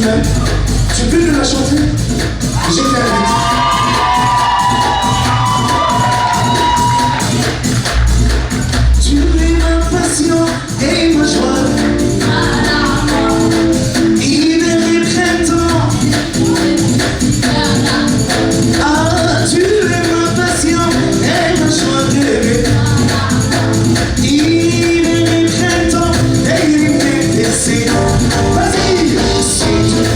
m'aimes. Tu peux nous la chanter? Je t'invite. Tu es ma passion et ma joie. Hiver et printemps. Ah, tu es ma passion et ma joie, bébé. Hiver et printemps et l'été, c'est. Vas-y, c'est tout.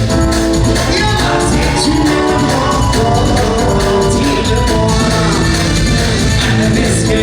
Tu m'aimes dis-le-moi. Est-ce que...